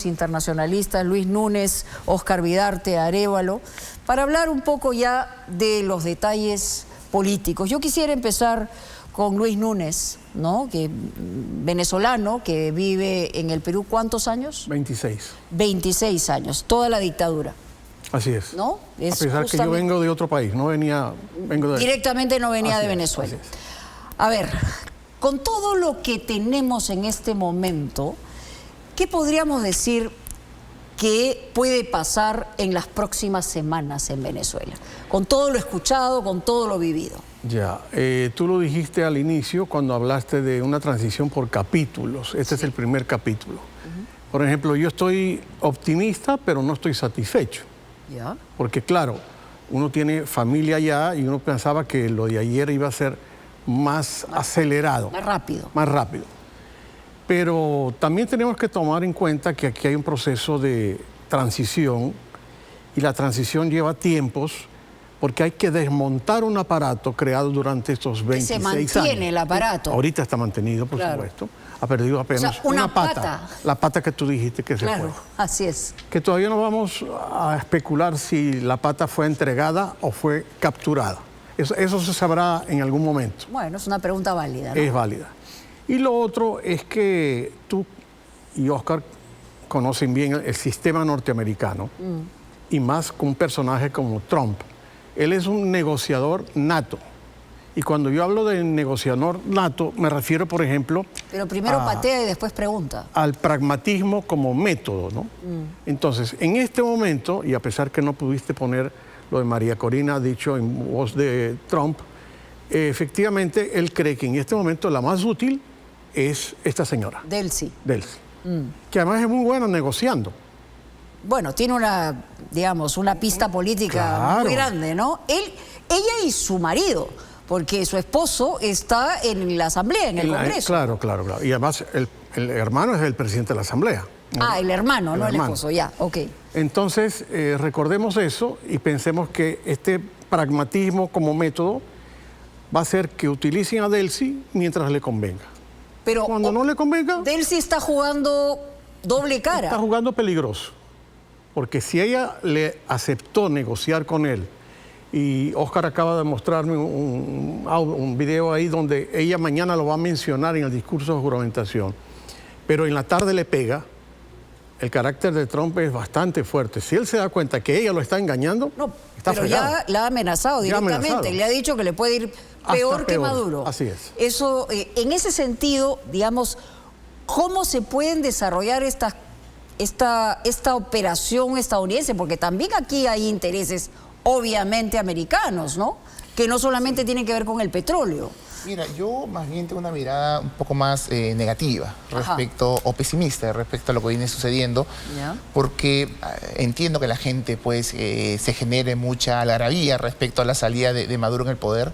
Internacionalistas, Luis Núñez, Óscar Vidarte, Arévalo, para hablar un poco ya de los detalles políticos. Yo quisiera empezar con Luis Núñez, ¿no? Venezolano, que vive en el Perú, ¿cuántos años? 26. 26 años, toda la dictadura. Así es. ¿No? A pesar que yo vengo de otro país, no venía... Directamente no venía así de Venezuela. es. A ver, con todo lo que tenemos en este momento, ¿qué podríamos decir que puede pasar en las próximas semanas en Venezuela? Con todo lo escuchado, con todo lo vivido. Ya, tú lo dijiste al inicio cuando hablaste de una transición por capítulos. Este es el primer capítulo. Por ejemplo, yo estoy optimista, pero no estoy satisfecho. ¿Ya? Porque claro, uno tiene familia allá y uno pensaba que lo de ayer iba a ser más acelerado. Más rápido. Más rápido. Pero también tenemos que tomar en cuenta que aquí hay un proceso de transición y la transición lleva tiempos porque hay que desmontar un aparato creado durante estos 26 años. Se mantiene el aparato. Ahorita está mantenido, por supuesto. Ha perdido apenas una pata. La pata que tú dijiste que se fue. Claro, así es. Que todavía no vamos a especular si la pata fue entregada o fue capturada. Eso se sabrá en algún momento. Bueno, es una pregunta válida, ¿no? Es válida. Y lo otro es que tú y Óscar conocen bien el sistema norteamericano y más con un personaje como Trump. Él es un negociador nato. Y cuando yo hablo de negociador nato, me refiero, por ejemplo... Pero primero patea y después pregunta. Al pragmatismo como método, ¿no? Entonces, en este momento, y a pesar que no pudiste poner lo de María Corina dicho en voz de Trump, efectivamente, él cree que en este momento la más útil es esta señora. Delcy. Delcy. Que además es muy buena negociando. Bueno, tiene una, digamos, una pista política muy grande, ¿no? Ella y su marido, porque su esposo está en la Asamblea, en el Congreso. Claro. Y además el hermano es el presidente de la Asamblea. El hermano, no el esposo, ya, ok. Entonces, recordemos eso y pensemos que este pragmatismo como método va a hacer que utilicen a Delcy mientras le convenga. Pero cuando no le convenga... Delcy está jugando doble cara. Está jugando peligroso. Porque si ella le aceptó negociar con él, y Óscar acaba de mostrarme un video ahí donde ella mañana lo va a mencionar en el discurso de juramentación, pero en la tarde le pega, el carácter de Trump es bastante fuerte. Si él se da cuenta que ella lo está engañando, está pero fregado. Ya la ha amenazado directamente, le ha dicho que le puede ir peor que Maduro. Así es. Eso, en ese sentido, digamos, ¿cómo se pueden desarrollar esta operación estadounidense? Porque también aquí hay intereses obviamente americanos, ¿no? Que no solamente tienen que ver con el petróleo. Mira, yo más bien tengo una mirada un poco más negativa respecto, o pesimista respecto a lo que viene sucediendo, porque entiendo que la gente pues se genere mucha algarabía respecto a la salida de Maduro en el poder,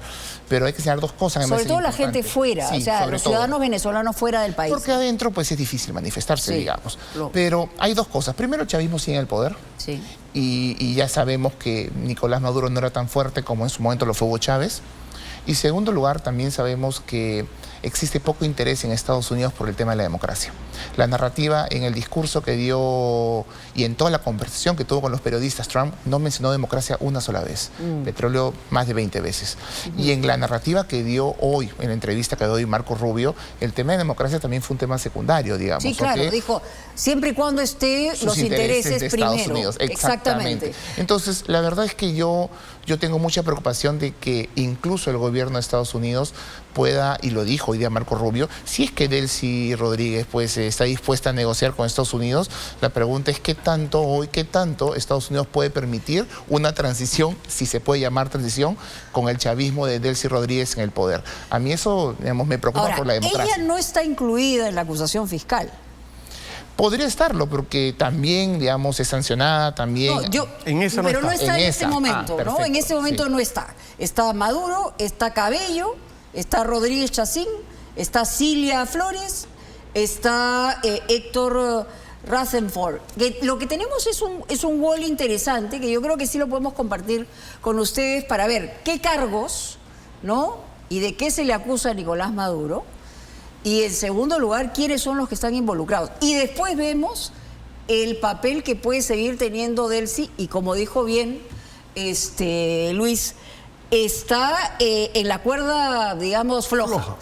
pero hay que señalar dos cosas. Sobre todo la gente fuera, sí, o sea, los ciudadanos venezolanos fuera del país. Porque adentro pues es difícil manifestarse, digamos. Pero hay dos cosas. Primero, el chavismo sigue en el poder. Sí. Y ya sabemos que Nicolás Maduro no era tan fuerte como en su momento lo fue Hugo Chávez. Y en segundo lugar, también sabemos que existe poco interés en Estados Unidos por el tema de la democracia. La narrativa en el discurso que dio y en toda la conversación que tuvo con los periodistas, Trump no mencionó democracia una sola vez, petróleo más de 20 veces. Y en la narrativa que dio hoy, en la entrevista que dio hoy Marco Rubio, el tema de democracia también fue un tema secundario, digamos. Sí, claro, dijo, siempre y cuando esté los intereses de primero. Estados Unidos. Exactamente. Entonces, la verdad es que yo tengo mucha preocupación de que incluso el gobierno de Estados Unidos pueda, y lo dijo hoy día Marco Rubio, si es que Delcy Rodríguez pues está dispuesta a negociar con Estados Unidos, la pregunta es qué tanto Estados Unidos puede permitir una transición, si se puede llamar transición, con el chavismo de Delcy Rodríguez en el poder. A mí eso, digamos, me preocupa. Ahora, por la democracia. Ella no está incluida en la acusación fiscal. Podría estarlo, porque también, digamos, es sancionada, también... Pero no está en este momento, ¿no? En este momento no está. Está Maduro, está Cabello, está Rodríguez Chacín, está Cilia Flores, está Héctor Rutherford. Lo que tenemos es un wall interesante, que yo creo que sí lo podemos compartir con ustedes para ver qué cargos, ¿no? Y de qué se le acusa a Nicolás Maduro. Y en segundo lugar, quiénes son los que están involucrados. Y después vemos el papel que puede seguir teniendo Delcy, y como dijo bien Luis, está en la cuerda, digamos, floja.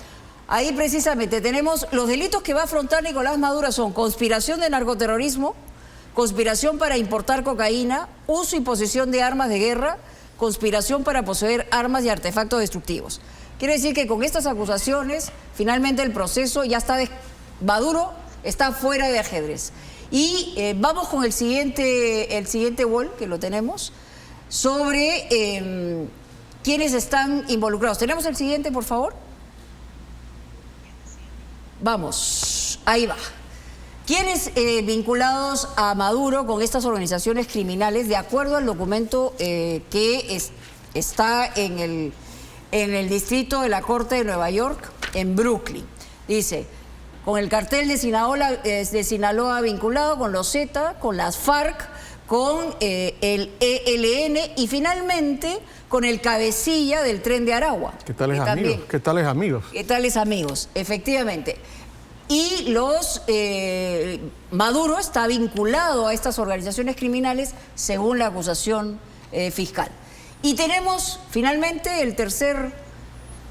Ahí precisamente tenemos los delitos que va a afrontar Nicolás Maduro son conspiración de narcoterrorismo, conspiración para importar cocaína, uso y posesión de armas de guerra, conspiración para poseer armas y artefactos destructivos. Quiere decir que con estas acusaciones, finalmente el proceso ya está Maduro está fuera de ajedrez. Y vamos con el siguiente wall, que lo tenemos, sobre quiénes están involucrados. ¿Tenemos el siguiente, por favor? Vamos, ahí va. ¿Quiénes vinculados a Maduro con estas organizaciones criminales, de acuerdo al documento que está en el distrito de la Corte de Nueva York, en Brooklyn? Dice, con el cartel de Sinaloa vinculado, con los Zetas, con las FARC, con el ELN y finalmente con el cabecilla del Tren de Aragua. ¿Qué tales amigos? ¿Qué tales amigos? ¿Qué tales amigos? Efectivamente. Y Maduro está vinculado a estas organizaciones criminales según la acusación fiscal. Y tenemos finalmente el tercer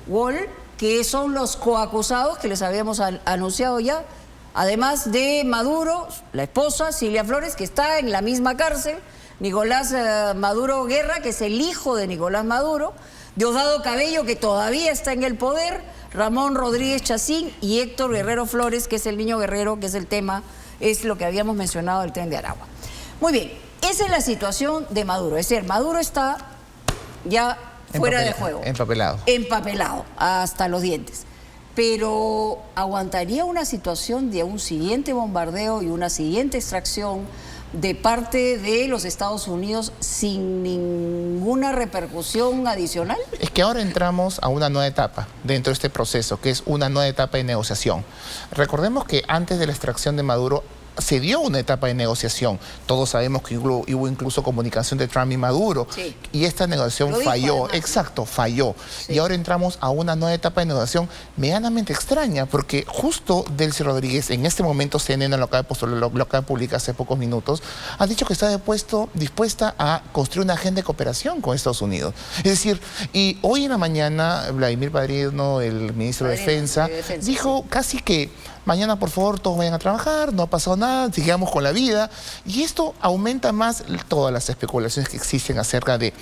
wall, que son los coacusados que les habíamos anunciado ya, además de Maduro, la esposa Cilia Flores, que está en la misma cárcel, Nicolás Maduro Guerra, que es el hijo de Nicolás Maduro, Diosdado Cabello, que todavía está en el poder, Ramón Rodríguez Chacín y Héctor Guerrero Flores, que es el niño guerrero, que es el tema, es lo que habíamos mencionado del Tren de Aragua. Muy bien, esa es la situación de Maduro, es decir, Maduro está ya fuera de juego. Empapelado. Empapelado, hasta los dientes. Pero ¿aguantaría una situación de un siguiente bombardeo y una siguiente extracción de parte de los Estados Unidos sin ninguna repercusión adicional? Es que ahora entramos a una nueva etapa dentro de este proceso, que es una nueva etapa de negociación. Recordemos que antes de la extracción de Maduro se dio una etapa de negociación. Todos sabemos que hubo incluso comunicación de Trump y Maduro. Sí. Y esta negociación falló. Exacto, falló. Sí. Y ahora entramos a una nueva etapa de negociación medianamente extraña, porque justo Delcy Rodríguez, en este momento CNN lo acaba de publicar hace pocos minutos, ha dicho que está dispuesta a construir una agenda de cooperación con Estados Unidos. Es decir, y hoy en la mañana Vladimir Padrino, el ministro de Defensa, dijo casi que mañana, por favor, todos vayan a trabajar, no ha pasado nada, sigamos con la vida. Y esto aumenta más todas las especulaciones que existen acerca de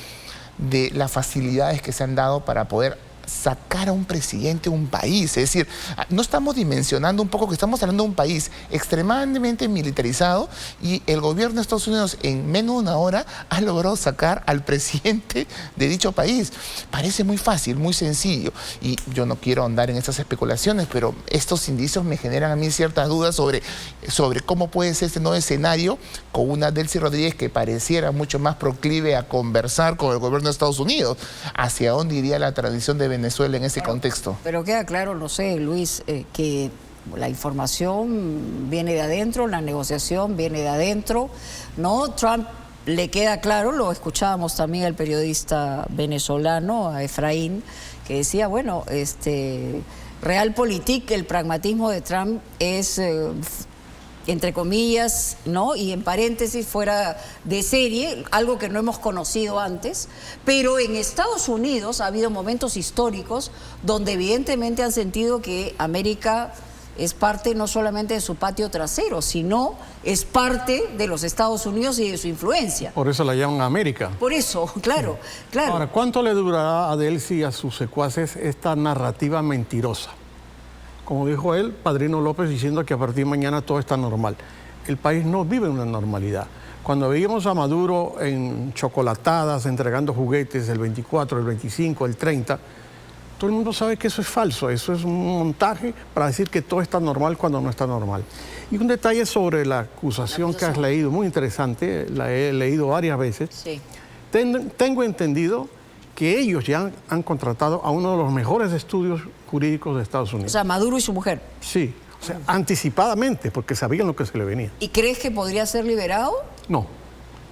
las facilidades que se han dado para poder sacar a un presidente de un país. Es decir, no estamos dimensionando un poco que estamos hablando de un país extremadamente militarizado y el gobierno de Estados Unidos en menos de una hora ha logrado sacar al presidente de dicho país. Parece muy fácil, muy sencillo, y yo no quiero andar en estas especulaciones, pero estos indicios me generan a mí ciertas dudas sobre cómo puede ser este nuevo escenario con una Delcy Rodríguez que pareciera mucho más proclive a conversar con el gobierno de Estados Unidos. ¿Hacia dónde iría la tradición de Venezuela en ese contexto? Pero queda claro, no sé, Luis, que la información viene de adentro, la negociación viene de adentro, ¿no? Trump, le queda claro, lo escuchábamos también al periodista venezolano, a Efraín, que decía, bueno, realpolitik, el pragmatismo de Trump es entre comillas, ¿no? Y en paréntesis, fuera de serie, algo que no hemos conocido antes, pero en Estados Unidos ha habido momentos históricos donde evidentemente han sentido que América es parte no solamente de su patio trasero, sino es parte de los Estados Unidos y de su influencia. Por eso la llaman América. Por eso, claro, claro. Ahora, ¿cuánto le durará a Delcy y a sus secuaces esta narrativa mentirosa? Como dijo él, Padrino López, diciendo que a partir de mañana todo está normal. El país no vive una normalidad. Cuando veíamos a Maduro en chocolatadas, entregando juguetes el 24, el 25, el 30, todo el mundo sabe que eso es falso, eso es un montaje para decir que todo está normal cuando no está normal. Y un detalle sobre la acusación que has leído, muy interesante, la he leído varias veces. Sí. Tengo entendido que ellos ya han contratado a uno de los mejores estudios jurídicos de Estados Unidos. O sea, Maduro y su mujer. Sí, o sea, anticipadamente, porque sabían lo que se le venía. ¿Y crees que podría ser liberado? No,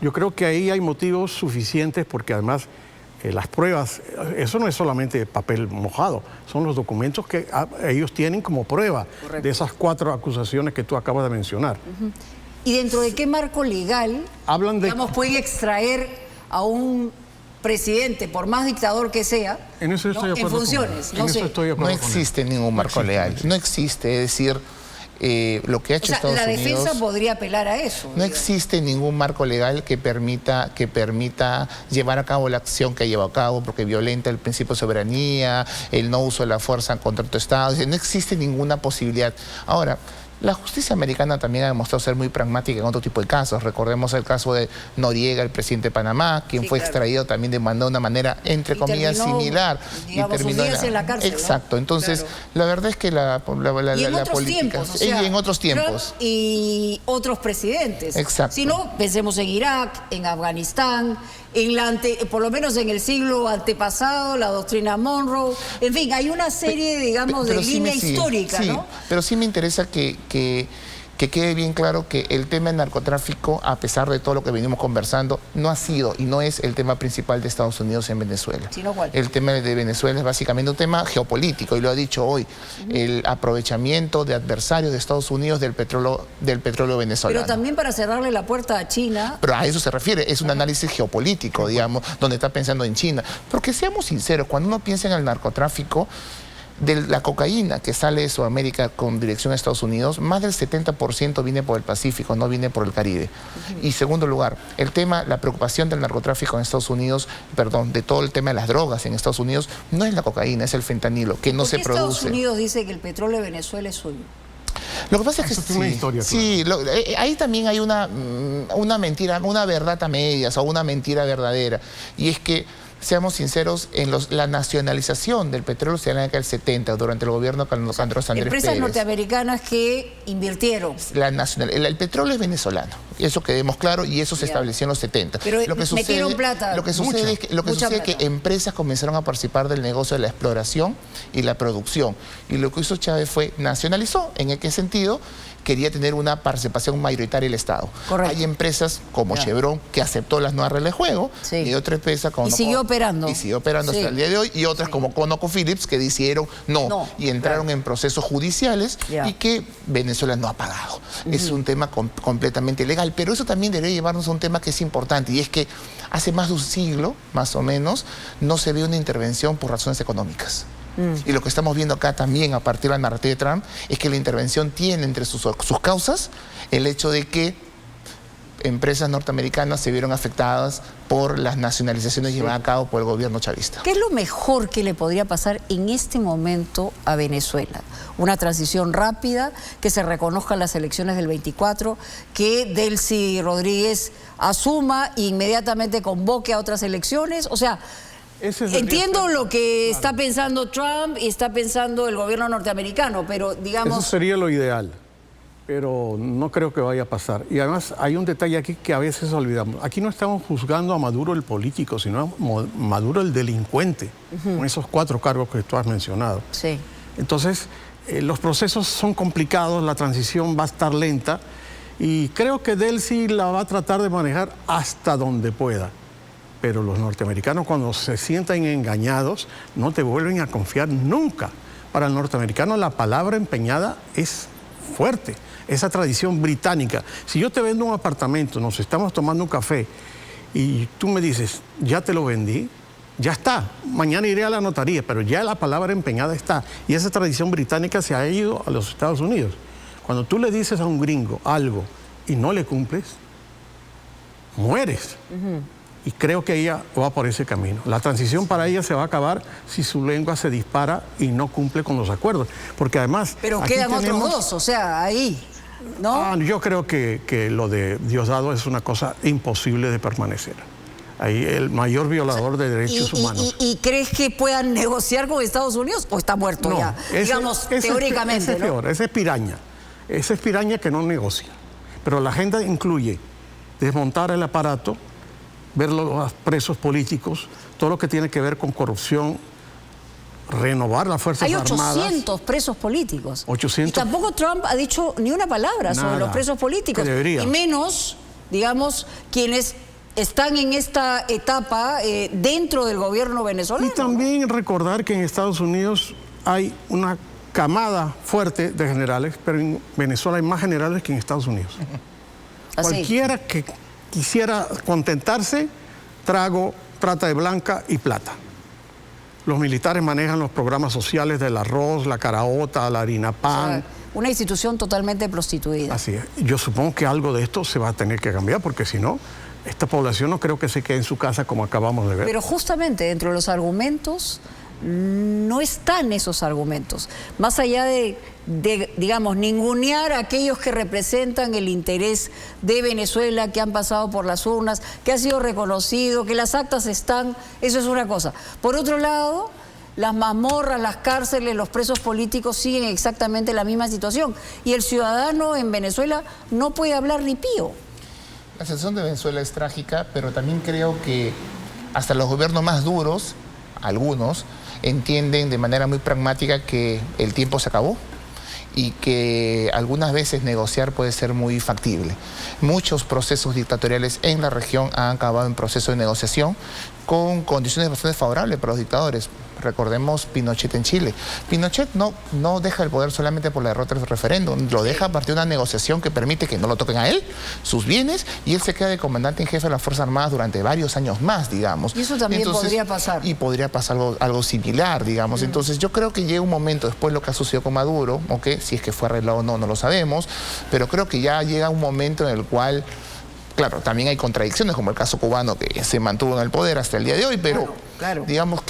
yo creo que ahí hay motivos suficientes porque además las pruebas, eso no es solamente papel mojado, son los documentos que ellos tienen como prueba. Correcto. De esas 4 acusaciones que tú acabas de mencionar. ¿Y dentro de qué marco legal, digamos, pueden extraer a un presidente, por más dictador que sea, en eso estoy de acuerdo, en funciones? No existe ningún marco legal. No existe, es decir, lo que ha hecho Estados Unidos... La defensa podría apelar a eso. No existe ningún marco legal que permita llevar a cabo la acción que ha llevado a cabo, porque violenta el principio de soberanía, el no uso de la fuerza contra otro Estado. No existe ninguna posibilidad. Ahora, la justicia americana también ha demostrado ser muy pragmática en otro tipo de casos. Recordemos el caso de Noriega, el presidente de Panamá, quien fue extraído también de una manera, entre comillas, similar. Digamos, y terminó en la cárcel. Exacto. ¿No? Entonces, la verdad es que la política... Y en otros tiempos. Y otros presidentes. Exacto. Si no, pensemos en Irak, en Afganistán, por lo menos en el siglo antepasado, la doctrina Monroe. En fin, hay una serie, digamos, de línea histórica, ¿no? Pero sí me interesa que quede bien claro que el tema del narcotráfico, a pesar de todo lo que venimos conversando, no ha sido y no es el tema principal de Estados Unidos en Venezuela. ¿Sino cuál? El tema de Venezuela es básicamente un tema geopolítico, y lo ha dicho hoy, el aprovechamiento de adversarios de Estados Unidos del petróleo venezolano. Pero también para cerrarle la puerta a China... Pero a eso se refiere, es un análisis geopolítico, digamos, donde está pensando en China. Porque seamos sinceros, cuando uno piensa en el narcotráfico, de la cocaína que sale de Sudamérica con dirección a Estados Unidos, más del 70% viene por el Pacífico, no viene por el Caribe. Y segundo lugar, la preocupación del narcotráfico en Estados Unidos, de todo el tema de las drogas en Estados Unidos, no es la cocaína, es el fentanilo, que no se produce. Estados Unidos dice que el petróleo de Venezuela es suyo? Lo que pasa es que ahí también hay una mentira, una verdad a medias o una mentira verdadera, y es que, seamos sinceros, la nacionalización del petróleo se da en la década del 70, durante el gobierno de Carlos Andrés Pérez. Empresas norteamericanas que invirtieron. El petróleo es venezolano, eso quedemos claro, y eso se estableció en los 70. Pero metieron plata. Lo que sucede es que empresas comenzaron a participar del negocio de la exploración y la producción. Y lo que hizo Chávez fue nacionalizó. ¿En qué sentido? Quería tener una participación mayoritaria del Estado. Correcto. Hay empresas como Chevron, que aceptó las nuevas reglas de juego, y otra empresa como... Y siguió operando. Y siguió operando hasta el día de hoy, y otras como ConocoPhillips, que dijeron no, y entraron en procesos judiciales y que Venezuela no ha pagado. Es un tema completamente ilegal, pero eso también debería llevarnos a un tema que es importante, y es que hace más de un siglo, más o menos, no se ve una intervención por razones económicas. Y lo que estamos viendo acá también, a partir de la narrativa de Trump, es que la intervención tiene entre sus causas el hecho de que empresas norteamericanas se vieron afectadas por las nacionalizaciones llevadas a cabo por el gobierno chavista. ¿Qué es lo mejor que le podría pasar en este momento a Venezuela? Una transición rápida, que se reconozcan las elecciones del 24, que Delcy Rodríguez asuma e inmediatamente convoque a otras elecciones. O sea... Entiendo lo que está pensando Trump y está pensando el gobierno norteamericano, pero digamos... Eso sería lo ideal, pero no creo que vaya a pasar. Y además hay un detalle aquí que a veces olvidamos. Aquí no estamos juzgando a Maduro el político, sino a Maduro el delincuente, con esos 4 cargos que tú has mencionado. Sí. Entonces, los procesos son complicados, la transición va a estar lenta, y creo que Delcy la va a tratar de manejar hasta donde pueda. Pero los norteamericanos, cuando se sientan engañados, no te vuelven a confiar nunca. Para el norteamericano la palabra empeñada es fuerte, esa tradición británica. Si yo te vendo un apartamento, nos estamos tomando un café y tú me dices, ya te lo vendí, ya está, mañana iré a la notaría, pero ya la palabra empeñada está. Y esa tradición británica se ha ido a los Estados Unidos. Cuando tú le dices a un gringo algo y no le cumples, mueres. Y creo que ella va por ese camino. La transición para ella se va a acabar si su lengua se dispara y no cumple con los acuerdos. Porque además... Pero quedan otros dos, o sea, ahí, ¿no? Yo creo que lo de Diosdado es una cosa imposible de permanecer. Ahí el mayor violador de derechos humanos. ¿Y crees que puedan negociar con Estados Unidos o está muerto ya? Digamos, teóricamente, ese es peor, ese es piraña. Ese es piraña que no negocia. Pero la agenda incluye desmontar el aparato, ver los presos políticos, todo lo que tiene que ver con corrupción, renovar las Fuerzas Armadas. Hay 800 presos políticos. 800. Y tampoco Trump ha dicho ni una palabra sobre los presos políticos. Que debería. Y menos, digamos, quienes están en esta etapa dentro del gobierno venezolano. Y también recordar que en Estados Unidos hay una camada fuerte de generales, pero en Venezuela hay más generales que en Estados Unidos. Cualquiera que quisiera contentarse, trago, trata de blanca y plata. Los militares manejan los programas sociales del arroz, la caraota, la harina pan. O sea, una institución totalmente prostituida. Así es. Yo supongo que algo de esto se va a tener que cambiar, porque si no, esta población no creo que se quede en su casa como acabamos de ver. Pero justamente dentro de los argumentos no están esos argumentos. Más allá de digamos, ningunear a aquellos que representan el interés de Venezuela, que han pasado por las urnas, que ha sido reconocido, que las actas están, eso es una cosa. Por otro lado, las mazmorras, las cárceles, los presos políticos siguen exactamente la misma situación. Y el ciudadano en Venezuela no puede hablar ni pío. La situación de Venezuela es trágica, pero también creo que hasta los gobiernos más duros, algunos, entienden de manera muy pragmática que el tiempo se acabó y que algunas veces negociar puede ser muy factible. Muchos procesos dictatoriales en la región han acabado en proceso de negociación con condiciones bastante favorables para los dictadores. Recordemos Pinochet en Chile. Pinochet no deja el poder solamente por la derrota del referéndum, lo deja a partir de una negociación que permite que no lo toquen a él, sus bienes, y él se queda de comandante en jefe de las Fuerzas Armadas durante varios años más, digamos. Y eso también podría pasar. Y podría pasar algo similar, digamos. Entonces yo creo que llega un momento, después lo que ha sucedido con Maduro, ¿okay? Si es que fue arreglado o no, no lo sabemos, pero creo que ya llega un momento en el cual... Claro, también hay contradicciones, como el caso cubano, que se mantuvo en el poder hasta el día de hoy, pero, claro. Digamos,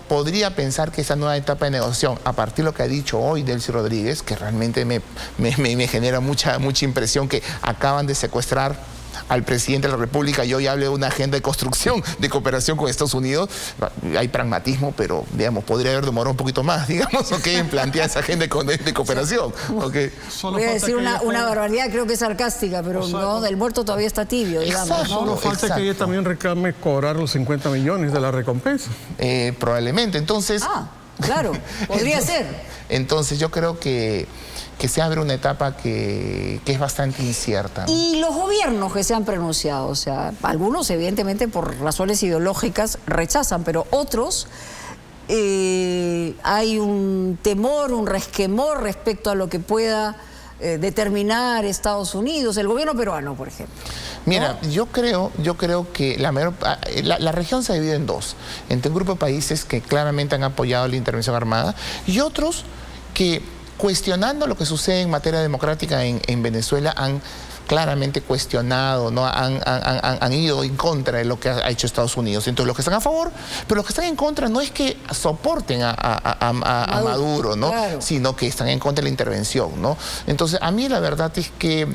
podría pensar que esa nueva etapa de negociación, a partir de lo que ha dicho hoy Delcy Rodríguez, que realmente me genera mucha impresión, que acaban de secuestrar al presidente de la República y hoy hable de una agenda de construcción, de cooperación con Estados Unidos. Hay pragmatismo, pero, digamos, podría haber demorado un poquito más, digamos, en plantear esa agenda de cooperación. Voy a decir una barbaridad, creo que es sarcástica, pero no, el muerto todavía está tibio, digamos. Exacto, ¿no? Solo falta que ella también reclame cobrar los 50 millones de la recompensa. Probablemente, entonces... Claro, podría ser. Entonces yo creo que se abre una etapa que es bastante incierta. Y los gobiernos que se han pronunciado, o sea, algunos evidentemente por razones ideológicas rechazan, pero otros hay un temor, un resquemor respecto a lo que pueda determinar Estados Unidos, el gobierno peruano, por ejemplo. Mira, ¿no? yo creo que la región se divide en dos, entre un grupo de países que claramente han apoyado la intervención armada y otros que, cuestionando lo que sucede en materia democrática en Venezuela, han claramente cuestionado, ¿no? Han ido en contra de lo que ha hecho Estados Unidos. Entonces, los que están a favor, pero los que están en contra no es que soporten a Maduro, ¿no? Claro. Sino que están en contra de la intervención, ¿no? Entonces, a mí la verdad es que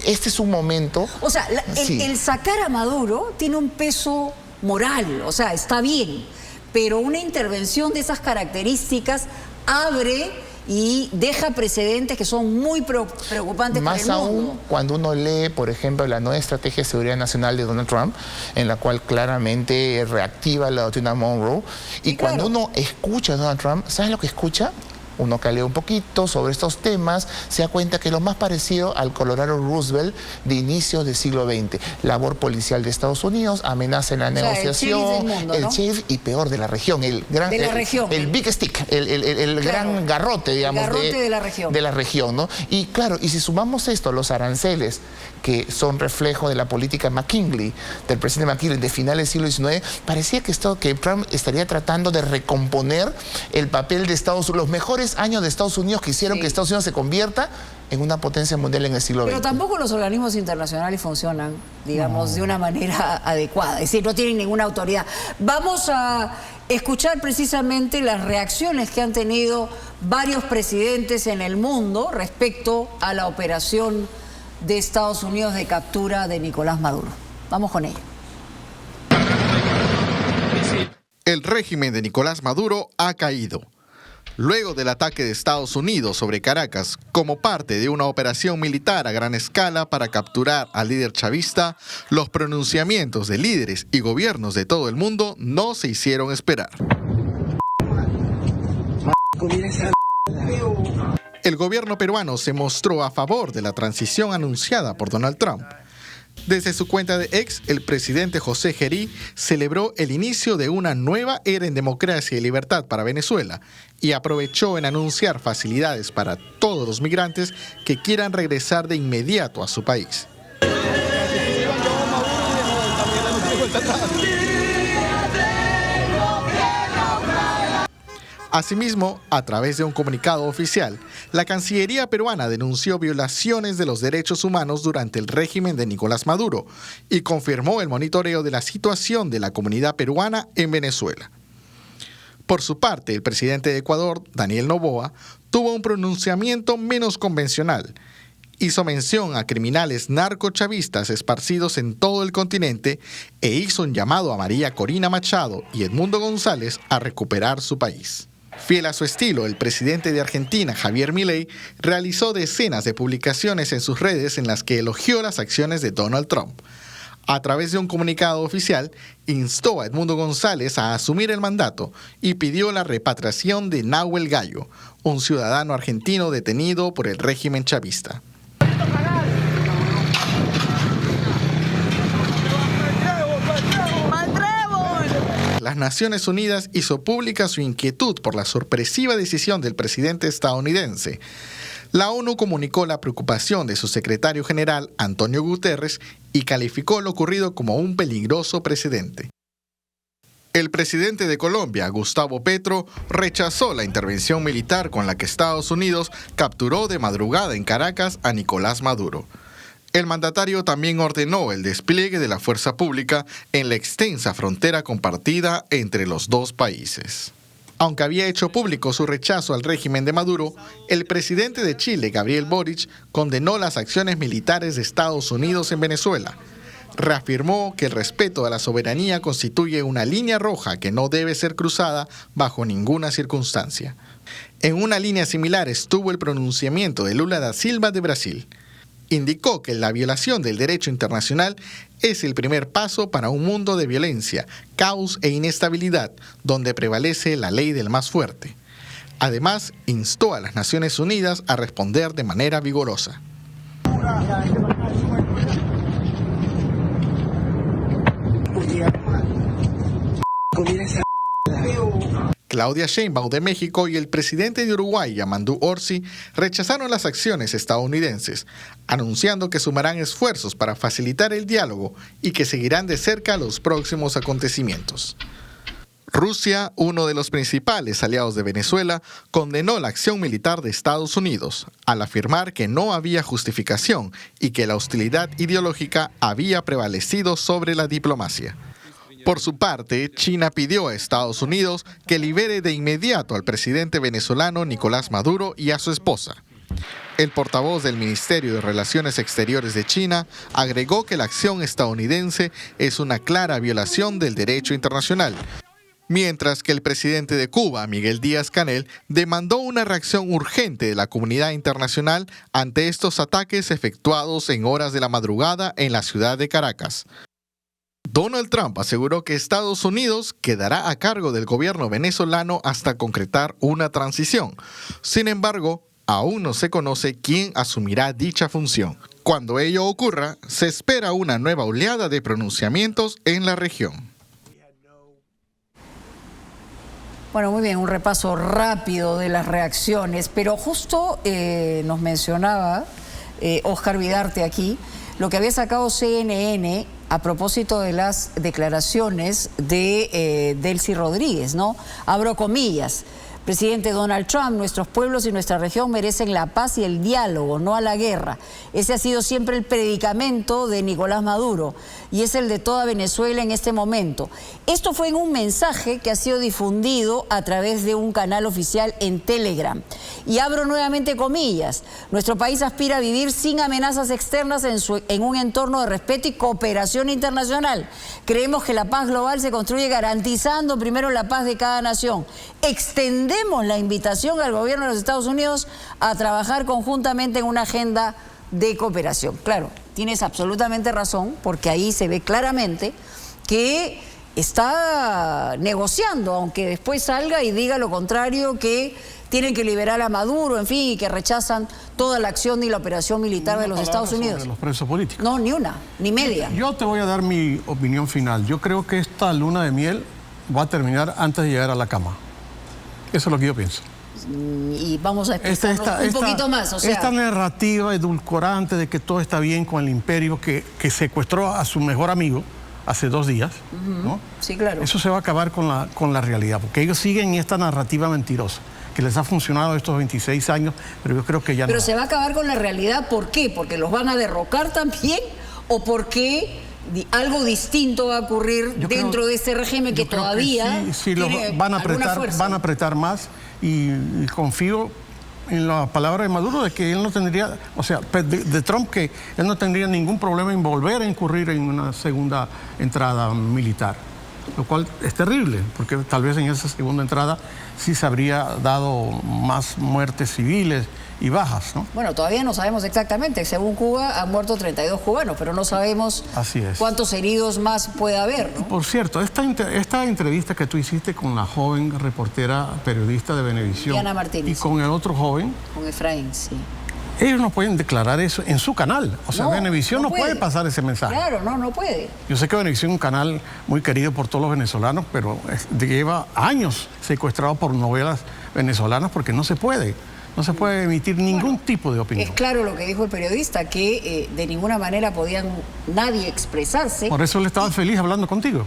este es un momento... O sea, el sacar a Maduro tiene un peso moral, o sea, está bien, pero una intervención de esas características abre... y deja precedentes que son muy preocupantes para el mundo. Más aún cuando uno lee, por ejemplo, la nueva estrategia de seguridad nacional de Donald Trump, en la cual claramente reactiva la doctrina Monroe. Y cuando uno escucha a Donald Trump, ¿sabes lo que escucha? Uno que lee un poquito sobre estos temas, se da cuenta que lo más parecido al Colorado Roosevelt de inicios del siglo XX. Labor policial de Estados Unidos, amenaza en la negociación, el sheriff y peor de la región, el big stick, el gran garrote, digamos, de la región, ¿no? Y claro, y si sumamos esto, los aranceles, que son reflejo de la política McKinley, del presidente McKinley de finales del siglo XIX, parecía que Trump estaría tratando de recomponer el papel de Estados Unidos, los mejores años de Estados Unidos que hicieron que Estados Unidos se convierta en una potencia mundial en el siglo XX. Pero tampoco los organismos internacionales funcionan, digamos, de una manera adecuada, es decir, no tienen ninguna autoridad. Vamos a escuchar precisamente las reacciones que han tenido varios presidentes en el mundo respecto a la operación de Estados Unidos de captura de Nicolás Maduro. Vamos con ello. El régimen de Nicolás Maduro ha caído. Luego del ataque de Estados Unidos sobre Caracas, como parte de una operación militar a gran escala para capturar al líder chavista, los pronunciamientos de líderes y gobiernos de todo el mundo no se hicieron esperar. El gobierno peruano se mostró a favor de la transición anunciada por Donald Trump. Desde su cuenta de X, el presidente José Gerí celebró el inicio de una nueva era en democracia y libertad para Venezuela y aprovechó en anunciar facilidades para todos los migrantes que quieran regresar de inmediato a su país. Asimismo, a través de un comunicado oficial, la Cancillería peruana denunció violaciones de los derechos humanos durante el régimen de Nicolás Maduro y confirmó el monitoreo de la situación de la comunidad peruana en Venezuela. Por su parte, el presidente de Ecuador, Daniel Noboa, tuvo un pronunciamiento menos convencional. Hizo mención a criminales narcochavistas esparcidos en todo el continente e hizo un llamado a María Corina Machado y Edmundo González a recuperar su país. Fiel a su estilo, el presidente de Argentina, Javier Milei, realizó decenas de publicaciones en sus redes en las que elogió las acciones de Donald Trump. A través de un comunicado oficial, instó a Edmundo González a asumir el mandato y pidió la repatriación de Nahuel Gallo, un ciudadano argentino detenido por el régimen chavista. Las Naciones Unidas hizo pública su inquietud por la sorpresiva decisión del presidente estadounidense. La ONU comunicó la preocupación de su secretario general, Antonio Guterres, y calificó lo ocurrido como un peligroso precedente. El presidente de Colombia, Gustavo Petro, rechazó la intervención militar con la que Estados Unidos capturó de madrugada en Caracas a Nicolás Maduro. El mandatario también ordenó el despliegue de la fuerza pública en la extensa frontera compartida entre los dos países. Aunque había hecho público su rechazo al régimen de Maduro, el presidente de Chile, Gabriel Boric, condenó las acciones militares de Estados Unidos en Venezuela. Reafirmó que el respeto a la soberanía constituye una línea roja que no debe ser cruzada bajo ninguna circunstancia. En una línea similar estuvo el pronunciamiento de Lula da Silva de Brasil. Indicó que la violación del derecho internacional es el primer paso para un mundo de violencia, caos e inestabilidad, donde prevalece la ley del más fuerte. Además, instó a las Naciones Unidas a responder de manera vigorosa. Claudia Sheinbaum de México y el presidente de Uruguay, Yamandu Orsi, rechazaron las acciones estadounidenses, anunciando que sumarán esfuerzos para facilitar el diálogo y que seguirán de cerca los próximos acontecimientos. Rusia, uno de los principales aliados de Venezuela, condenó la acción militar de Estados Unidos, al afirmar que no había justificación y que la hostilidad ideológica había prevalecido sobre la diplomacia. Por su parte, China pidió a Estados Unidos que libere de inmediato al presidente venezolano Nicolás Maduro y a su esposa. El portavoz del Ministerio de Relaciones Exteriores de China agregó que la acción estadounidense es una clara violación del derecho internacional, mientras que el presidente de Cuba, Miguel Díaz-Canel, demandó una reacción urgente de la comunidad internacional ante estos ataques efectuados en horas de la madrugada en la ciudad de Caracas. Donald Trump aseguró que Estados Unidos quedará a cargo del gobierno venezolano hasta concretar una transición. Sin embargo, aún no se conoce quién asumirá dicha función. Cuando ello ocurra, se espera una nueva oleada de pronunciamientos en la región. Bueno, muy bien, un repaso rápido de las reacciones, pero justo nos mencionaba Óscar Vidarte aquí, lo que había sacado CNN a propósito de las declaraciones de Delcy Rodríguez, ¿no? Abro comillas. Presidente Donald Trump, nuestros pueblos y nuestra región merecen la paz y el diálogo, no a la guerra. Ese ha sido siempre el predicamento de Nicolás Maduro y es el de toda Venezuela en este momento. Esto fue en un mensaje que ha sido difundido a través de un canal oficial en Telegram. Y abro nuevamente comillas. Nuestro país aspira a vivir sin amenazas externas en un entorno de respeto y cooperación internacional. Creemos que la paz global se construye garantizando primero la paz de cada nación. Extendemos la invitación al gobierno de los Estados Unidos a trabajar conjuntamente en una agenda de cooperación. Claro, tienes absolutamente razón, porque ahí se ve claramente que está negociando, aunque después salga y diga lo contrario, que tienen que liberar a Maduro, en fin, y que rechazan toda la acción y la operación militar de los Estados Unidos. Sobre los presos políticos. No, ni una, ni media. Yo te voy a dar mi opinión final. Yo creo que esta luna de miel va a terminar antes de llegar a la cama. Eso es lo que yo pienso. Y vamos a explicarlo un poquito más. O sea, esta narrativa edulcorante de que todo está bien con el imperio que secuestró a su mejor amigo, hace 2 días, ¿no? Sí, claro. Eso se va a acabar con la realidad, porque ellos siguen esta narrativa mentirosa, que les ha funcionado estos 26 años, pero yo creo que ya no. Pero se va a acabar con la realidad, ¿por qué? ¿Porque los van a derrocar también? ¿O porque algo distinto va a ocurrir dentro de este régimen que todavía sí, van a apretar más y confío en la palabra de Maduro de que él no tendría, o sea, de Trump, que él no tendría ningún problema en volver a incurrir en una segunda entrada militar, lo cual es terrible, porque tal vez en esa segunda entrada sí se habría dado más muertes civiles y bajas, ¿no? Bueno, todavía no sabemos exactamente. Según Cuba, han muerto 32 cubanos, pero no sabemos cuántos heridos más puede haber, ¿no? Por cierto, esta entrevista que tú hiciste con la joven reportera periodista de Venevisión Diana Martínez, y con el otro joven, con Efraín, sí. Ellos no pueden declarar eso en su canal. O sea, Venevisión no puede pasar ese mensaje. Claro, no puede. Yo sé que Venevisión es un canal muy querido por todos los venezolanos, pero lleva años secuestrado por novelas venezolanas porque no se puede. No se puede emitir ningún tipo de opinión. Es claro lo que dijo el periodista, que de ninguna manera podían nadie expresarse. Por eso él estaba feliz hablando contigo.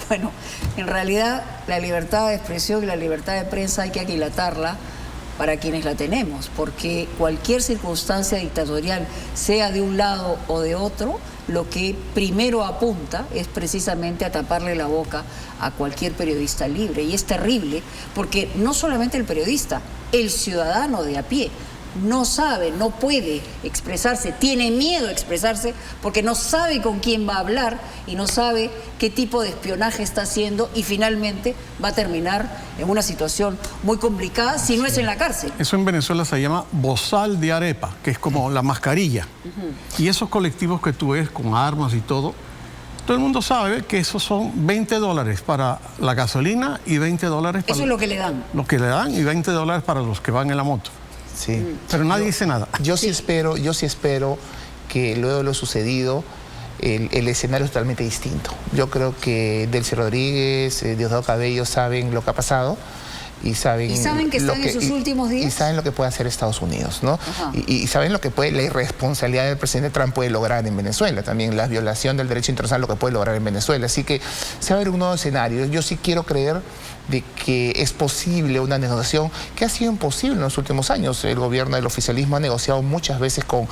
Bueno, en realidad la libertad de expresión y la libertad de prensa hay que aquilatarla para quienes la tenemos, porque cualquier circunstancia dictatorial, sea de un lado o de otro, lo que primero apunta es precisamente a taparle la boca a cualquier periodista libre. Y es terrible, porque no solamente el periodista, el ciudadano de a pie no sabe, no puede expresarse, tiene miedo de expresarse porque no sabe con quién va a hablar y no sabe qué tipo de espionaje está haciendo y finalmente va a terminar en una situación muy complicada si no es en la cárcel. Eso en Venezuela se llama bozal de arepa, que es como la mascarilla. Y esos colectivos que tú ves con armas y todo el mundo sabe que esos son $20 para la gasolina y $20 para... Eso es lo que le dan. Lo que le dan y $20 para los que van en la moto. Sí. Pero nadie dice nada. Yo sí espero que luego de lo sucedido el escenario es totalmente distinto. Yo creo que Delcy Rodríguez, Diosdado Cabello saben lo que ha pasado. Y saben que están en sus últimos días. Y saben lo que puede hacer Estados Unidos, ¿no? Y saben lo que la irresponsabilidad del presidente Trump puede lograr en Venezuela. También la violación del derecho internacional, lo que puede lograr en Venezuela. Así que se va a ver un nuevo escenario. Yo sí quiero creer de que es posible una negociación que ha sido imposible en los últimos años. El gobierno del oficialismo ha negociado muchas veces con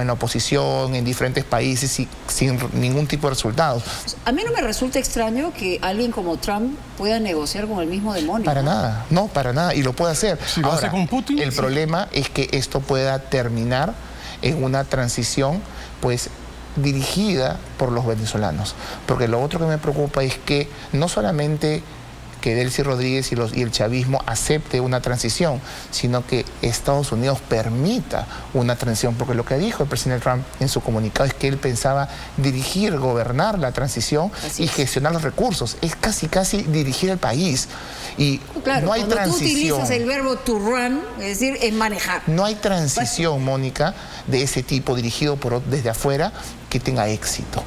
la oposición en diferentes países y sin ningún tipo de resultados. A mí no me resulta extraño que alguien como Trump pueda negociar con el mismo demonio. Para nada, no, para nada, y lo puede hacer. Si lo hace con Putin, el problema es que esto pueda terminar en una transición, pues, dirigida por los venezolanos. Porque lo otro que me preocupa es que no solamente que Delcy Rodríguez y el chavismo acepte una transición, sino que Estados Unidos permita una transición, porque lo que dijo el presidente Trump en su comunicado es que él pensaba dirigir, gobernar la transición y gestionar los recursos. Es casi dirigir el país. Y claro, no hay cuando transición. Tú utilizas el verbo to run, es decir, en manejar. No hay transición, Mónica, de ese tipo dirigido desde afuera que tenga éxito.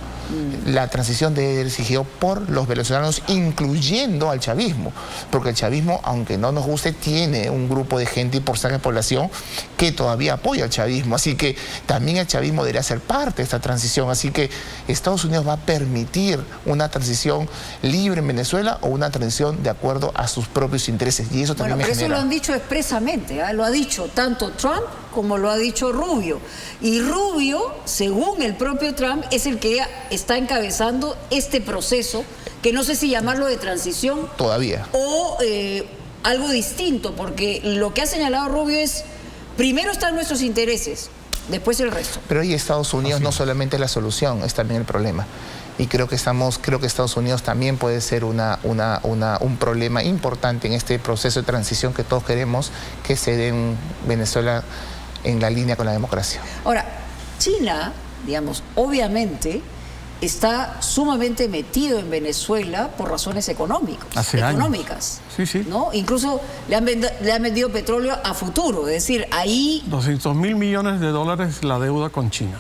La transición debe ser exigida por los venezolanos, incluyendo al chavismo, porque el chavismo, aunque no nos guste, tiene un grupo de gente y porcentaje de población que todavía apoya al chavismo, así que también el chavismo debería ser parte de esta transición. Así que Estados Unidos va a permitir una transición libre en Venezuela o una transición de acuerdo a sus propios intereses, y eso también me genera... Eso lo han dicho expresamente, lo ha dicho tanto Trump como lo ha dicho Rubio. Y Rubio, según el propio Trump, es el que está encabezando este proceso, que no sé si llamarlo de transición todavía o algo distinto, porque lo que ha señalado Rubio es, primero están nuestros intereses, después el resto. Pero hoy Estados Unidos no solamente es la solución, es también el problema. Y creo que Estados Unidos también puede ser un problema importante en este proceso de transición que todos queremos que se dé en Venezuela en la línea con la democracia. Ahora, China, digamos, obviamente está sumamente metido en Venezuela por razones económicas. Sí. ¿No? Incluso le han vendido petróleo a futuro, es decir, ahí... 200.000 millones de dólares la deuda con China.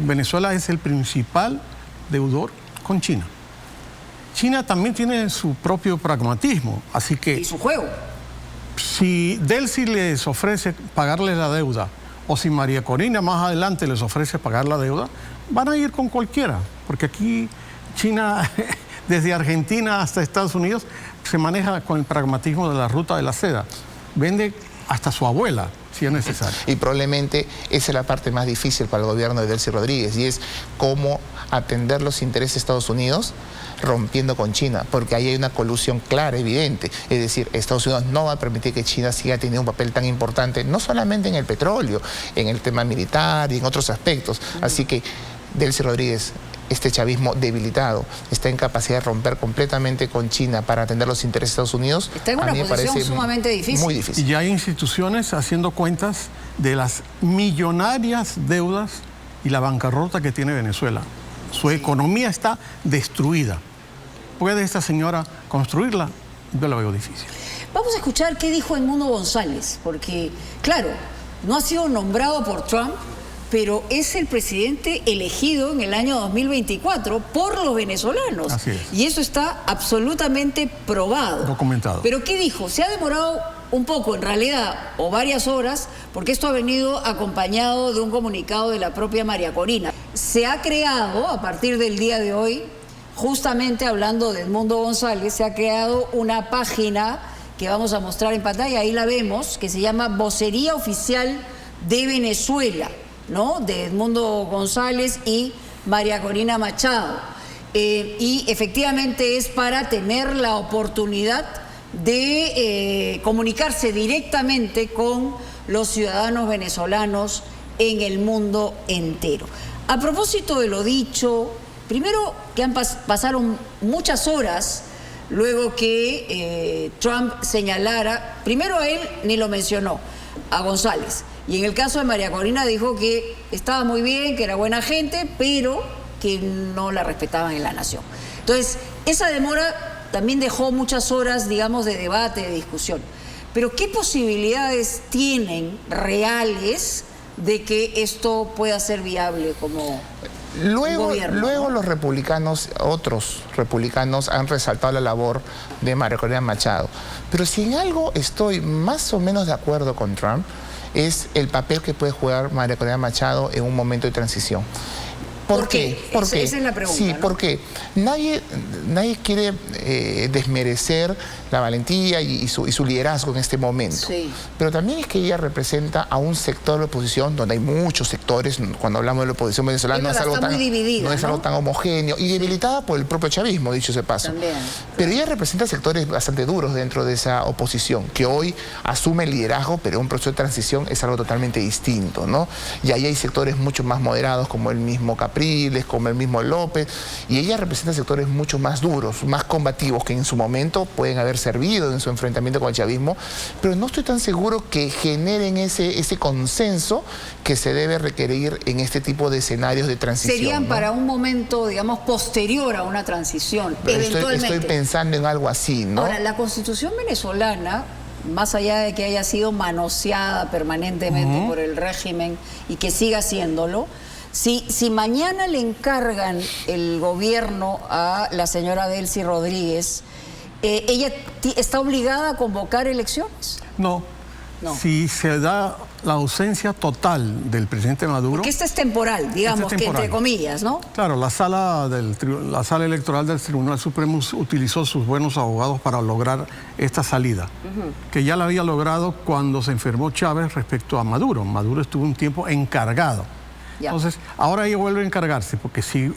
Venezuela es el principal deudor con China. China también tiene su propio pragmatismo, así que... Y su juego. Si Delcy les ofrece pagarle la deuda o si María Corina más adelante les ofrece pagar la deuda, van a ir con cualquiera, porque aquí China, desde Argentina hasta Estados Unidos, se maneja con el pragmatismo de la ruta de la seda. Vende hasta su abuela, si es necesario. Y probablemente esa es la parte más difícil para el gobierno de Delcy Rodríguez, y es cómo atender los intereses de Estados Unidos rompiendo con China, porque ahí hay una colusión clara, evidente. Es decir, Estados Unidos no va a permitir que China siga teniendo un papel tan importante, no solamente en el petróleo, en el tema militar y en otros aspectos. Así que Delcy Rodríguez, este chavismo debilitado, está en capacidad de romper completamente con China para atender los intereses de Estados Unidos. Está en una posición sumamente difícil. Muy difícil. Y ya hay instituciones haciendo cuentas de las millonarias deudas y la bancarrota que tiene Venezuela. Su economía está destruida. ¿Puede esta señora construirla? Yo la veo difícil. Vamos a escuchar qué dijo Edmundo González, porque, claro, no ha sido nombrado por Trump, pero es el presidente elegido en el año 2024 por los venezolanos. Así es. Y eso está absolutamente probado. Documentado. Pero ¿qué dijo? Se ha demorado un poco, en realidad, o varias horas, porque esto ha venido acompañado de un comunicado de la propia María Corina. Se ha creado, a partir del día de hoy, justamente hablando de Edmundo González, se ha creado una página que vamos a mostrar en pantalla, ahí la vemos, que se llama Vocería Oficial de Venezuela, ¿no? De Edmundo González y María Corina Machado. Y efectivamente es para tener la oportunidad de comunicarse directamente con los ciudadanos venezolanos en el mundo entero. A propósito de lo dicho, primero que pasaron muchas horas luego que Trump señalara, primero a él ni lo mencionó, a González. Y en el caso de María Corina dijo que estaba muy bien, que era buena gente, pero que no la respetaban en la nación. Entonces, esa demora también dejó muchas horas, digamos, de debate, de discusión. Pero ¿qué posibilidades tienen reales de que esto pueda ser viable como gobierno? Luego los republicanos, otros republicanos, han resaltado la labor de María Corina Machado. Pero si en algo estoy más o menos de acuerdo con Trump, es el papel que puede jugar María Corina Machado en un momento de transición. ¿Por qué? Esa es la pregunta. Sí, ¿no? porque nadie quiere desmerecer la valentía y su liderazgo en este momento. Sí. Pero también es que ella representa a un sector de la oposición, donde hay muchos sectores. Cuando hablamos de la oposición venezolana, no es algo tan dividida, no es algo tan homogéneo y debilitada por el propio chavismo, dicho ese paso. También. Pero ella representa sectores bastante duros dentro de esa oposición, que hoy asume el liderazgo, pero un proceso de transición es algo totalmente distinto, ¿no? Y ahí hay sectores mucho más moderados, como el mismo Capriles, como el mismo López, y ella representa sectores mucho más duros, más combativos, que en su momento pueden haber servido en su enfrentamiento con el chavismo, pero no estoy tan seguro que generen ese consenso que se debe requerir en este tipo de escenarios de transición. Serían, ¿no?, para un momento, digamos, posterior a una transición, eventualmente. Estoy pensando en algo así, ¿no? Ahora, la Constitución venezolana, más allá de que haya sido manoseada permanentemente por el régimen y que siga haciéndolo, si mañana le encargan el gobierno a la señora Delcy Rodríguez, ¿ella está obligada a convocar elecciones? No. Si se da la ausencia total del presidente Maduro... Porque esta es temporal, digamos, que entre comillas, ¿no? Claro, la sala electoral del Tribunal Supremo utilizó sus buenos abogados para lograr esta salida, que ya la había logrado cuando se enfermó Chávez respecto a Maduro. Maduro estuvo un tiempo encargado. Ya. Entonces, ahora ella vuelve a encargarse, porque si...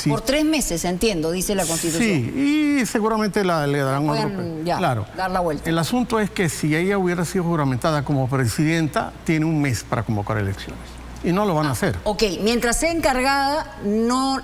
Por 3 meses, entiendo, dice la Constitución. Sí, y seguramente le darán otro... dar la vuelta. El asunto es que si ella hubiera sido juramentada como presidenta, tiene un mes para convocar elecciones. Y no lo van a hacer. Ok, mientras sea encargada, no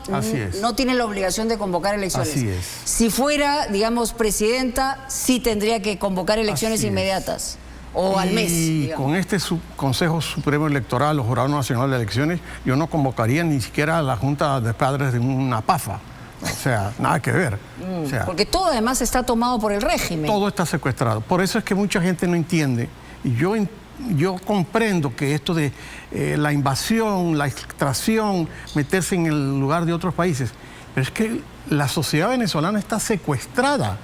tiene la obligación de convocar elecciones. Así es. Si fuera, digamos, presidenta, sí tendría que convocar elecciones inmediatas. O al mes. Y con este Consejo Supremo Electoral, o Jurado Nacional de Elecciones, yo no convocaría ni siquiera a la Junta de Padres de una PAFA. O sea, nada que ver. O sea, porque todo además está tomado por el régimen. Todo está secuestrado. Por eso es que mucha gente no entiende. Y yo comprendo que esto de la invasión, la extracción, meterse en el lugar de otros países. Pero es que la sociedad venezolana está secuestrada.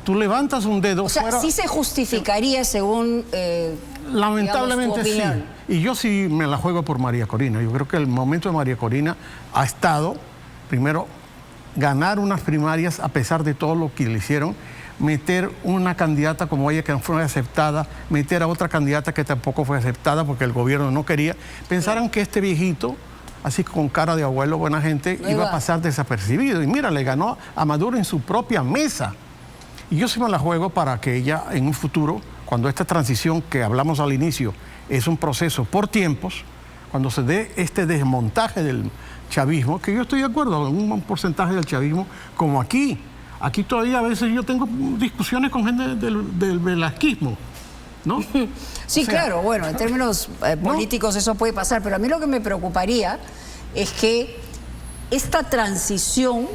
Tú levantas un dedo... O sea, sí se justificaría, según Lamentablemente sí. Y yo sí me la juego por María Corina. Yo creo que el momento de María Corina ha estado, primero, ganar unas primarias a pesar de todo lo que le hicieron, meter una candidata como ella que no fue aceptada, meter a otra candidata que tampoco fue aceptada porque el gobierno no quería. Pensaron que este viejito, así con cara de abuelo, buena gente, iba a pasar desapercibido. Y mira, le ganó a Maduro en su propia mesa. Y yo sí me la juego para que ella en un futuro, cuando esta transición que hablamos al inicio es un proceso por tiempos, cuando se dé este desmontaje del chavismo, que yo estoy de acuerdo en un porcentaje del chavismo, como aquí. Aquí todavía a veces yo tengo discusiones con gente del velasquismo, ¿no? Sí, claro, bueno, en términos políticos eso puede pasar, pero a mí lo que me preocuparía es que esta transición,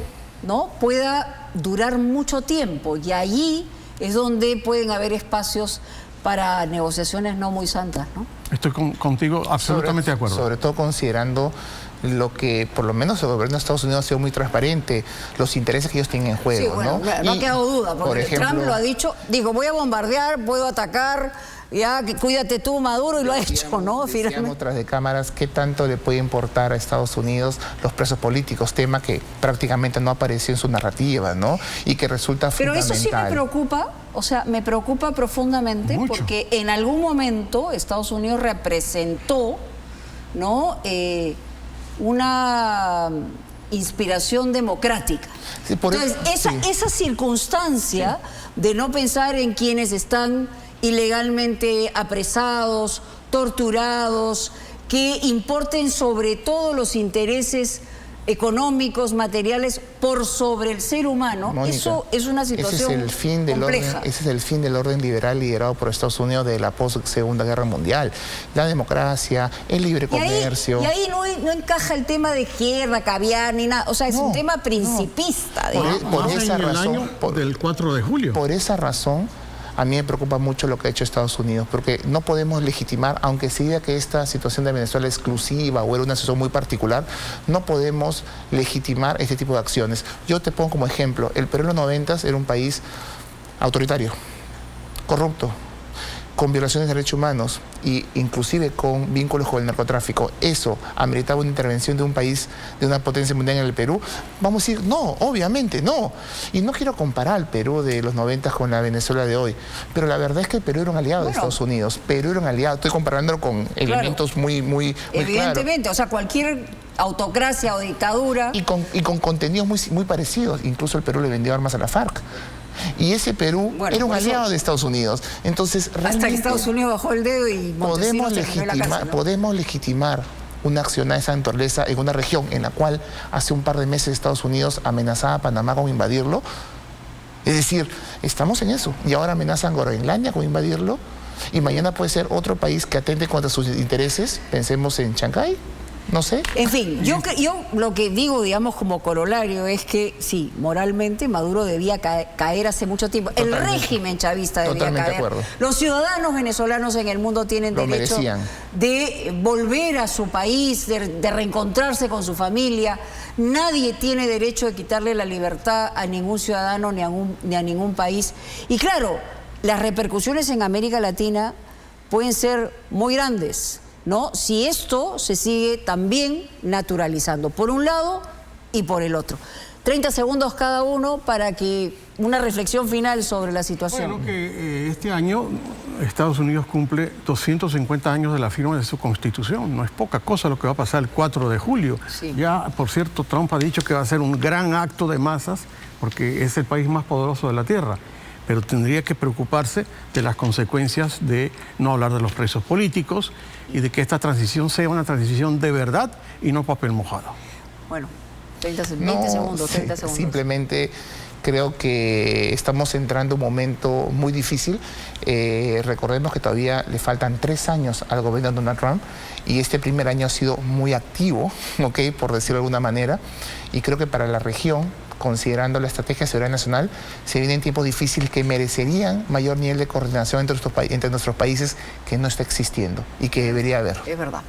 ¿no?, pueda durar mucho tiempo, y allí es donde pueden haber espacios para negociaciones no muy santas, ¿no? Estoy contigo absolutamente de acuerdo. Sobre todo considerando lo que por lo menos el gobierno de Estados Unidos ha sido muy transparente, los intereses que ellos tienen en juego. Sí, bueno, no ha quedado duda, porque por ejemplo, Trump lo ha dicho, dijo, voy a bombardear, puedo atacar, ya cuídate tú, Maduro, y lo ha hecho, ¿no? Decíamos tras de cámaras qué tanto le puede importar a Estados Unidos los presos políticos, tema que prácticamente no apareció en su narrativa, ¿no? Y que resulta fundamental. Pero eso sí me preocupa, o sea, me preocupa profundamente, mucho, porque en algún momento Estados Unidos representó, ¿no?, una inspiración democrática. Sí, entonces, esa circunstancia de no pensar en quienes están ilegalmente apresados, torturados, que importen sobre todo los intereses económicos, materiales, por sobre el ser humano, Mónica, eso es una situación compleja. Ese es el fin del orden liberal liderado por Estados Unidos de la post-Segunda Guerra Mundial. La democracia, el libre comercio. Y ahí no encaja el tema de izquierda, caviar, ni nada. O sea, es un tema principista. Por esa razón, del 4 de julio. Por esa razón, a mí me preocupa mucho lo que ha hecho Estados Unidos, porque no podemos legitimar, aunque se diga que esta situación de Venezuela es exclusiva o era una situación muy particular, no podemos legitimar este tipo de acciones. Yo te pongo como ejemplo, el Perú en los 90 era un país autoritario, corrupto, con violaciones de derechos humanos e inclusive con vínculos con el narcotráfico. Eso ameritaba una intervención de un país, de una potencia mundial en el Perú. Vamos a decir, no, obviamente no. Y no quiero comparar al Perú de los 90 con la Venezuela de hoy, pero la verdad es que el Perú era un aliado de Estados Unidos. Perú era un aliado, estoy comparándolo con elementos muy evidentemente, claros. O sea, cualquier autocracia o dictadura. Y con contenidos muy parecidos. Incluso el Perú le vendió armas a la FARC. Y ese Perú era un aliado de Estados Unidos. Entonces, hasta que Estados Unidos bajó el dedo y podemos legitimar una acción de esa naturaleza en una región en la cual hace un par de meses Estados Unidos amenazaba a Panamá con invadirlo. Es decir, estamos en eso. Y ahora amenazan a Groenlandia con invadirlo. Y mañana puede ser otro país que atente contra sus intereses. Pensemos en Shanghái. No sé. En fin, yo lo que digo, digamos, como corolario es que sí, moralmente Maduro debía caer hace mucho tiempo. Totalmente. El régimen chavista debía caer. De acuerdo. Los ciudadanos venezolanos en el mundo tienen derecho de volver a su país, de reencontrarse con su familia. Nadie tiene derecho de quitarle la libertad a ningún ciudadano ni a ningún país. Y claro, las repercusiones en América Latina pueden ser muy grandes, ¿no?, si esto se sigue también naturalizando, por un lado y por el otro. 30 segundos cada uno para que una reflexión final sobre la situación. Bueno, que este año Estados Unidos cumple 250 años de la firma de su Constitución. No es poca cosa lo que va a pasar el 4 de julio. Sí. Ya, por cierto, Trump ha dicho que va a ser un gran acto de masas porque es el país más poderoso de la Tierra. Pero tendría que preocuparse de las consecuencias de no hablar de los presos políticos y de que esta transición sea una transición de verdad y no papel mojado. Bueno, 20 segundos. Simplemente creo que estamos entrando en un momento muy difícil. Recordemos que todavía le faltan 3 años al gobierno de Donald Trump y este primer año ha sido muy activo, por decirlo de alguna manera, y creo que para la región, considerando la estrategia de seguridad nacional, se vienen tiempos difíciles que merecerían mayor nivel de coordinación entre nuestros países que no está existiendo y que debería haber. Es verdad.